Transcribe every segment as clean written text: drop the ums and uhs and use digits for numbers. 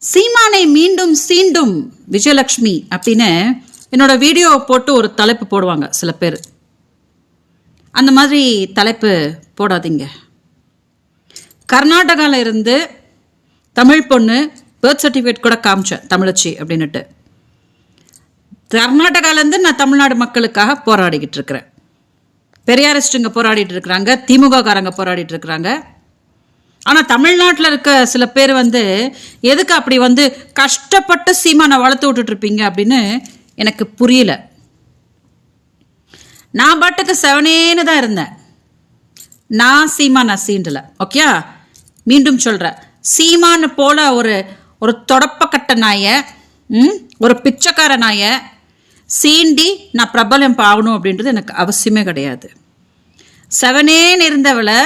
சீமானை மீண்டும் சீண்டும் விஜயலட்சுமி அப்படின்னு என்னோட வீடியோ போட்டு ஒரு தலைப்பு போடுவாங்க சில பேர். அந்த மாதிரி தலைப்பு போடாதீங்க. கர்நாடகாவில் இருந்து தமிழ் பொண்ணு பர்த் சர்டிஃபிகேட் கூட காமிச்சேன் தமிழச்சி அப்படின்னுட்டு. கர்நாடகாவிலேருந்து நான் தமிழ்நாடு மக்களுக்காக போராடிக்கிட்டு இருக்கிறேன். பெரியாரிஸ்டுங்க போராடிட்டு இருக்கிறாங்க, திமுக காரங்க போராடிட்டு இருக்கிறாங்க. ஆனால் தமிழ்நாட்டில் இருக்க சில பேர் எதுக்கு அப்படி கஷ்டப்பட்டு சீமானை வளர்த்து விட்டுட்டு இருப்பீங்க அப்படின்னு எனக்கு புரியல. நான் பாட்டுக்கு செவனேன்னு தான் இருந்தேன். நான் சீமானை சீண்டல. ஓகே, மீண்டும் சொல்கிறேன், சீமானு போல ஒரு தொடப்பக்கட்ட நாயை, ஒரு பிச்சைக்கார நாயை சீண்டி நான் பிரபலம் ஆகணும் அப்படின்றது எனக்கு அவசியமே கிடையாது. செவனேன்னு இருந்தவளை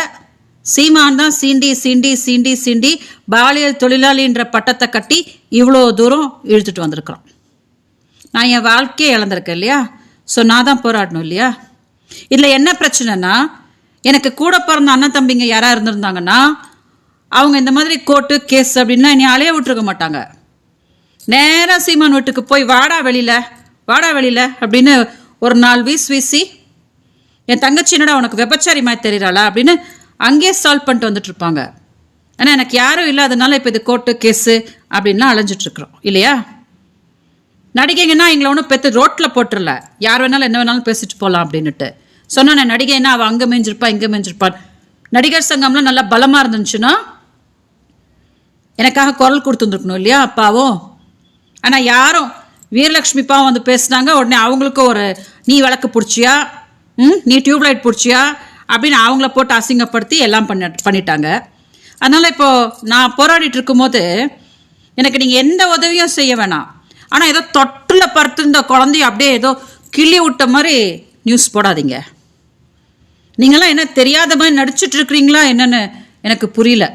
சீமான் தான் சீண்டி சீண்டி சீண்டி சீண்டி பாலியல் தொழிலாளின்ற பட்டத்தை கட்டி இவ்வளோ தூரம் இழுத்துட்டு வந்திருக்கிறோம். நான் என் வாழ்க்கையை இழந்திருக்கேன் இல்லையா? ஸோ நான் தான் போராடணும் இல்லையா? இதில் என்ன பிரச்சனைனா, எனக்கு கூட பிறந்த அண்ணன் தம்பிங்க யாராக இருந்திருந்தாங்கன்னா அவங்க இந்த மாதிரி கோர்ட்டு கேஸ் அப்படின்னா என்னை அலைய விட்டுருக்க மாட்டாங்க. நேராக சீமான் வீட்டுக்கு போய் வாடா வெளியில் அப்படின்னு ஒரு 4 வீசி என் தங்கச்சி என்னடா உனக்கு விபச்சாரி மாதிரி தெரிகிறாளா அப்படின்னு அங்கேயே சால்வ் பண்ணிட்டு வந்துட்டு இருப்பாங்க. ஆனால் எனக்கு யாரும் இல்லாதனால இப்போ இது கோர்ட்டு கேஸு அப்படின்லாம் அலைஞ்சிட்ருக்குறோம் இல்லையா? நடிகைங்கன்னா எங்களை ஒன்றும் பெற்று ரோட்டில் போட்டுடல, யார் வேணாலும் என்ன வேணாலும் பேசிட்டு போகலாம் அப்படின்னுட்டு சொன்னால் நான் நடிகைன்னா அவள் அங்கே மேய்ஞ்சிருப்பா இங்கே மேய்ஞ்சிருப்பான். நடிகர் சங்கம்லாம் நல்லா பலமாக இருந்துச்சுன்னா எனக்காக குரல் கொடுத்துருந்துருக்கணும் இல்லையா அப்பாவும்? ஆனால் யாரும் வீரலட்சுமி பாவம் பேசினாங்க, உடனே அவங்களுக்கும் நீ விளக்கு பிடிச்சியா, நீ டியூப்லைட் பிடிச்சியா அப்படின்னு அவங்கள போட்டு அசிங்கப்படுத்தி எல்லாம் பண்ணிட்டாங்க. அதனால் இப்போது நான் போராடிட்டு இருக்கும்போது எனக்கு நீங்கள் எந்த உதவியும் செய்ய வேணாம். ஆனால் ஏதோ தொட்டில் படுத்திருந்த குழந்தைய அப்படியே ஏதோ கிள்ளி விட்ட மாதிரி நியூஸ் போடாதீங்க. நீங்களாம் என்ன தெரியாத மாதிரி நடிச்சிட்டு இருக்கிறீங்களா என்னன்னு எனக்கு புரியல.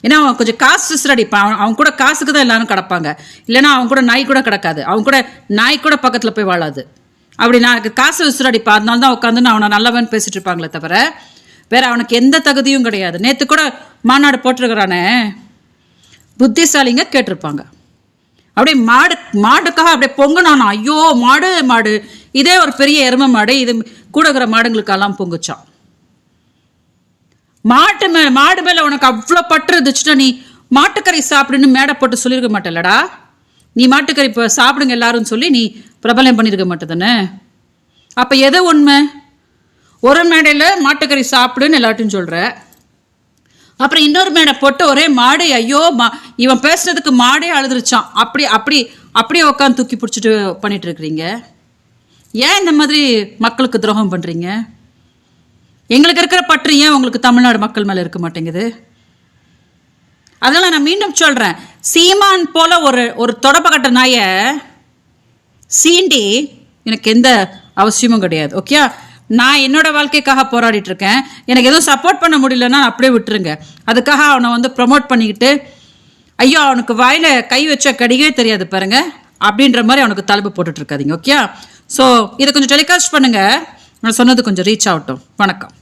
ஏன்னா அவன் கொஞ்சம் காசு விசிறடிப்பான். அவன் கூட காசுக்கு தான் எல்லாரும் கிடப்பாங்க. இல்லைன்னா அவன் கூட நாய் கூட கிடக்காது, அவன் கூட நாய் கூட பக்கத்தில் போய் வாழாது. அப்படி நான் காசு விசிறடிப்பா, அதனால தான் உட்காந்து அவனை நல்லவன் பேசிட்டு இருப்பாங்களே தவிர வேற அவனுக்கு எந்த தகுதியும் கிடையாது. நேற்று கூட மாநாடு போட்டிருக்கிறானே, புத்திசாலிங்க கேட்டிருப்பாங்க. அப்படியே மாடுக்காக அப்படியே பொங்குனானா, ஐயோ மாடு இதே ஒரு பெரிய எருமை மாடு, இது கூட இருக்கிற மாடுங்களுக்கெல்லாம் பொங்குச்சான். மாடு மேல உனக்கு அவ்வளோ பற்று இருந்துச்சுன்னா நீ மாட்டுக்கறி சாப்பிடுன்னு மேடை போட்டு சொல்லியிருக்க மாட்டேல்லடா. நீ மாட்டுக்கறி இப்போ சாப்பிடுங்க எல்லாரும் சொல்லி நீ பிரபலம் பண்ணியிருக்க மாட்டேதானே? அப்போ எது உண்மை? ஒரு மேடையில் மாட்டுக்கறி சாப்பிடுன்னு எல்லாட்டும் சொல்கிற, அப்புறம் இன்னொரு மேடை போட்டு ஒரே மாடு, ஐயோ இவன் பேசுறதுக்கு மாடே அழுதுருச்சான், அப்படியே உட்காந்து தூக்கி பிடிச்சிட்டு பண்ணிட்டு இருக்கிறீங்க. ஏன் இந்த மாதிரி மக்களுக்கு துரோகம் பண்ணுறீங்க? எங்களுக்கு இருக்கிற பற்று ஏன் உங்களுக்கு தமிழ்நாடு மக்கள் மேலே இருக்க மாட்டேங்குது? அதனால நான் மீண்டும் சொல்கிறேன், சீமான் போல ஒரு தொடப்பக்கட்ட நாயை சீண்டி எனக்கு எந்த அவசியமும் கிடையாது. ஓகே, நான் என்னோட வாழ்க்கைக்காக போராடிட்டு இருக்கேன். எனக்கு எதுவும் சப்போர்ட் பண்ண முடியலன்னா அப்படியே விட்டுருங்க. அதுக்காக அவனை ப்ரமோட் பண்ணிக்கிட்டு ஐயோ அவனுக்கு வாயில கை வச்ச கடிகவே தெரியாது பாருங்க அப்படின்ற மாதிரி அவனுக்கு தலைப்பு போட்டுட்டு இருக்காதீங்க. ஓகே, ஸோ இதை கொஞ்சம் டெலிகாஸ்ட் பண்ணுங்க. நான் சொன்னது கொஞ்சம் ரீச் ஆகட்டும். வணக்கம்.